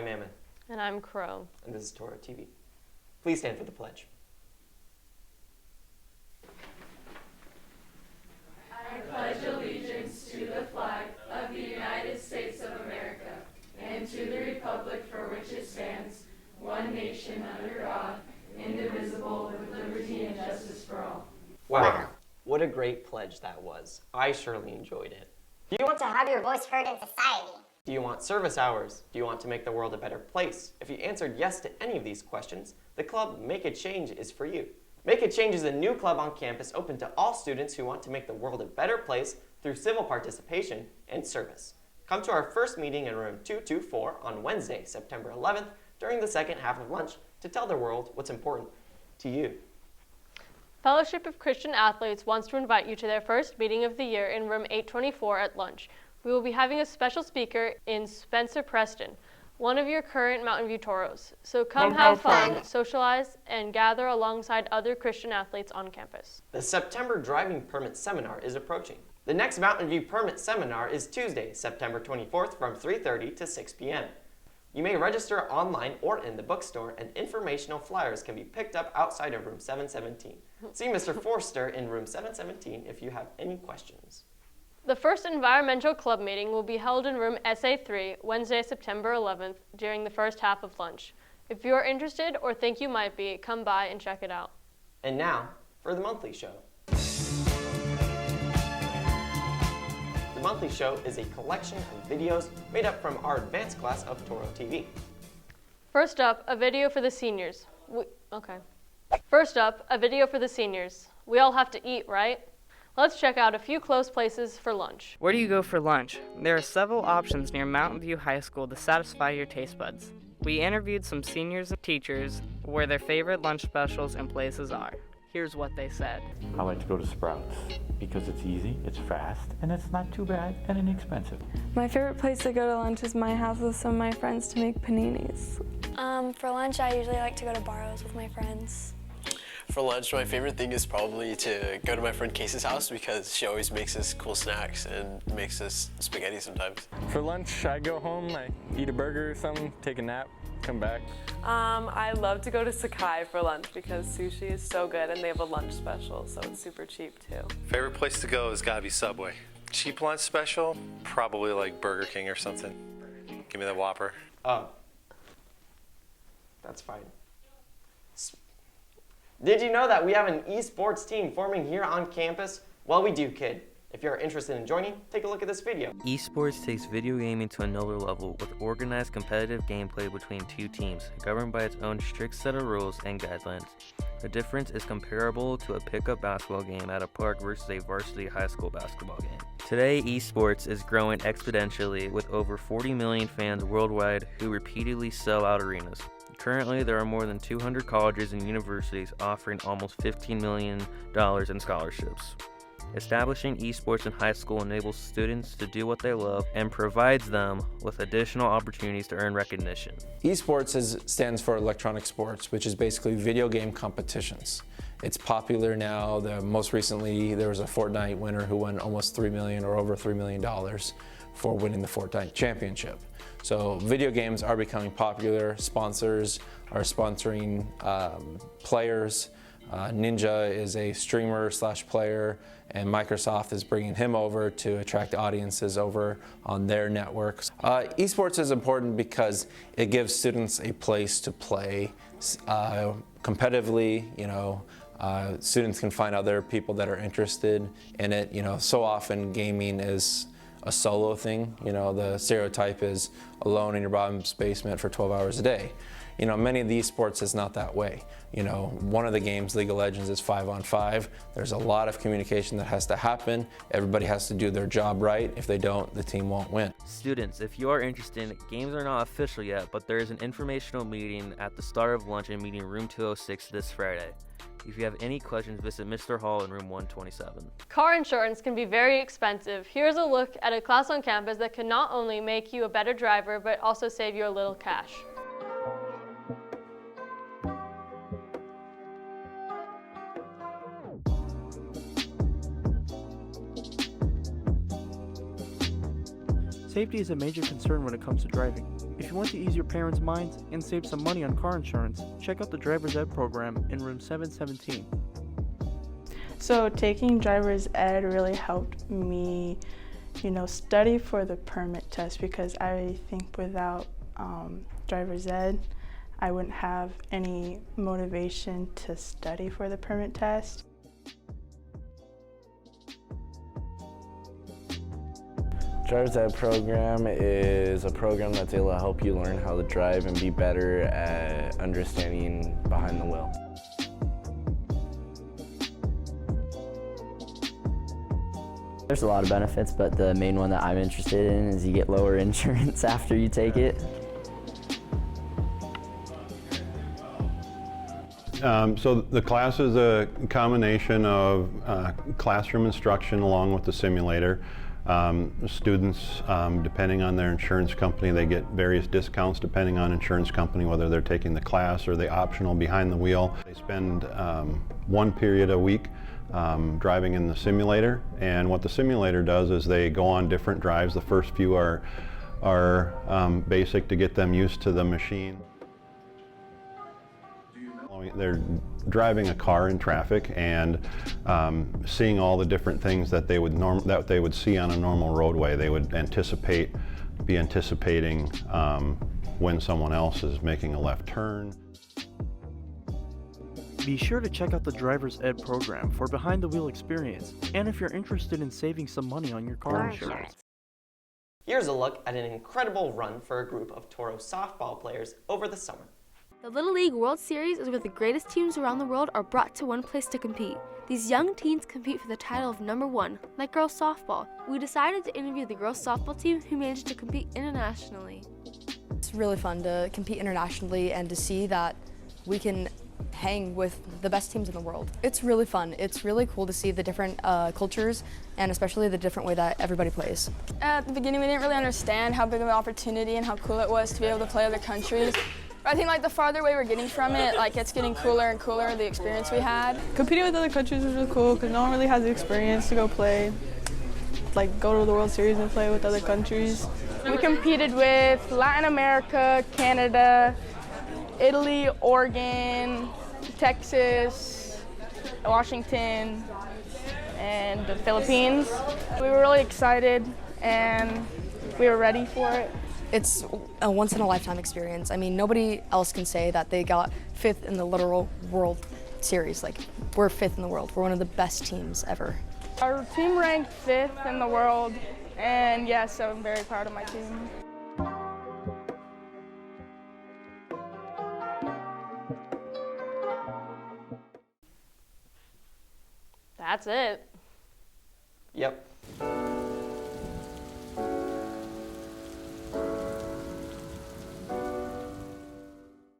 I'm Ammon. And I'm Crow. And this is Toro TV. Please stand for the pledge. I pledge allegiance to the flag of the United States of America and to the republic for which it stands, one nation under God, indivisible, with liberty and justice for all. Wow, what a great pledge that was. I surely enjoyed it. Do you want to have your voice heard in society? Do you want service hours? Do you want to make the world a better place? If you answered yes to any of these questions, the club Make a Change is for you. Make a Change is a new club on campus open to all students who want to make the world a better place through civil participation and service. Come to our first meeting in room 224 on Wednesday, September 11th, during the second half of lunch to tell the world what's important to you. Fellowship of Christian Athletes wants to invite you to their first meeting of the year in room 824 at lunch. We will be having a special speaker in Spencer Preston, one of your current Mountain View Toros. So come have fun, socialize, and gather alongside other Christian athletes on campus. The September Driving Permit Seminar is approaching. The next Mountain View Permit Seminar is Tuesday, September 24th from 3:30 to 6 p.m. You may register online or in the bookstore, and informational flyers can be picked up outside of room 717. See Mr. Forster in room 717 if you have any questions. The first environmental club meeting will be held in room SA3 Wednesday, September 11th during the first half of lunch. If you are interested or think you might be, come by and check it out. And now for the monthly show. The monthly show is a collection of videos made up from our advanced class of Toro TV. First up, a video for the seniors. First up, a video for the seniors. We all have to eat, right? Let's check out a few close places for lunch. Where do you go for lunch? There are several options near Mountain View High School to satisfy your taste buds. We interviewed some seniors and teachers where their favorite lunch specials and places are. Here's what they said. I like to go to Sprouts because it's easy, it's fast, and it's not too bad and inexpensive. My favorite place to go to lunch is my house with some of my friends to make paninis. For lunch, I usually like to go to Barrows with my friends. For lunch, my favorite thing is probably to go to my friend Casey's house because she always makes us cool snacks and makes us spaghetti sometimes. For lunch, I go home, I eat a burger or something, take a nap, come back. I love to go to Sakai for lunch because sushi is so good and they have a lunch special, so it's super cheap too. Favorite place to go has got to be Subway. Cheap lunch special, probably like Burger King or something. Give me the Whopper. That's fine. Did you know that we have an esports team forming here on campus? Well, we do, kid. If you're interested in joining, take a look at this video. Esports takes video gaming to another level with organized competitive gameplay between two teams, governed by its own strict set of rules and guidelines. The difference is comparable to a pickup basketball game at a park versus a varsity high school basketball game. Today, esports is growing exponentially with over 40 million fans worldwide who repeatedly sell out arenas. Currently, there are more than 200 colleges and universities offering almost $15 million in scholarships. Establishing esports in high school enables students to do what they love and provides them with additional opportunities to earn recognition. Esports stands for electronic sports, which is basically video game competitions. It's popular now. Most recently, there was a Fortnite winner who won almost $3 million or over $3 million for winning the Fortnite championship. So video games are becoming popular. Sponsors are sponsoring players. Ninja is a streamer/player, and Microsoft is bringing him over to attract audiences over on their networks. Esports is important because it gives students a place to play competitively. Students can find other people that are interested in it. So often gaming is a solo thing. The stereotype is alone in your mom's basement for 12 hours a day. Many of these sports is not that way. One of the games, League of Legends, is 5-on-5. There's a lot of communication that has to happen. Everybody has to do their job right. If they don't, the team won't win. Students, if you are interested, games are not official yet, but there is an informational meeting at the start of lunch in meeting room 206 this Friday. If you have any questions, visit Mr. Hall in room 127. Car insurance can be very expensive. Here's a look at a class on campus that can not only make you a better driver, but also save you a little cash. Say Safety is a major concern when it comes to driving. If you want to ease your parents' minds and save some money on car insurance, check out the Driver's Ed program in room 717. So taking Driver's Ed really helped me, study for the permit test, because I think without Driver's Ed, I wouldn't have any motivation to study for the permit test. Driver's Ed program is a program that's able to help you learn how to drive and be better at understanding behind the wheel. There's a lot of benefits, but the main one that I'm interested in is you get lower insurance after you take it. So the class is a combination of classroom instruction along with the simulator. Students, depending on their insurance company, they get various discounts depending on insurance company, whether they're taking the class or the optional behind the wheel. They spend one period a week driving in the simulator, and what the simulator does is they go on different drives. The first few are basic to get them used to the machine. They're driving a car in traffic and seeing all the different things that they would see on a normal roadway. They would be anticipating when someone else is making a left turn. Be sure to check out the Driver's Ed program for behind-the-wheel experience, and if you're interested in saving some money on your car insurance. Here's a look at an incredible run for a group of Toro softball players over the summer. The Little League World Series is where the greatest teams around the world are brought to one place to compete. These young teens compete for the title of #1, like girls softball. We decided to interview the girls softball team who managed to compete internationally. It's really fun to compete internationally and to see that we can hang with the best teams in the world. It's really fun. It's really cool to see the different cultures and especially the different way that everybody plays. At the beginning, we didn't really understand how big of an opportunity and how cool it was to be able to play other countries. But I think the farther away we're getting from it, it's getting cooler and cooler, the experience we had. Competing with other countries was really cool because no one really has the experience to go play, go to the World Series and play with other countries. We competed with Latin America, Canada, Italy, Oregon, Texas, Washington, and the Philippines. We were really excited and we were ready for it. It's a once-in-a-lifetime experience. I mean, nobody else can say that they got 5th in the literal World Series. We're 5th in the world. We're one of the best teams ever. Our team ranked 5th in the world, and so I'm very proud of my team. That's it. Yep.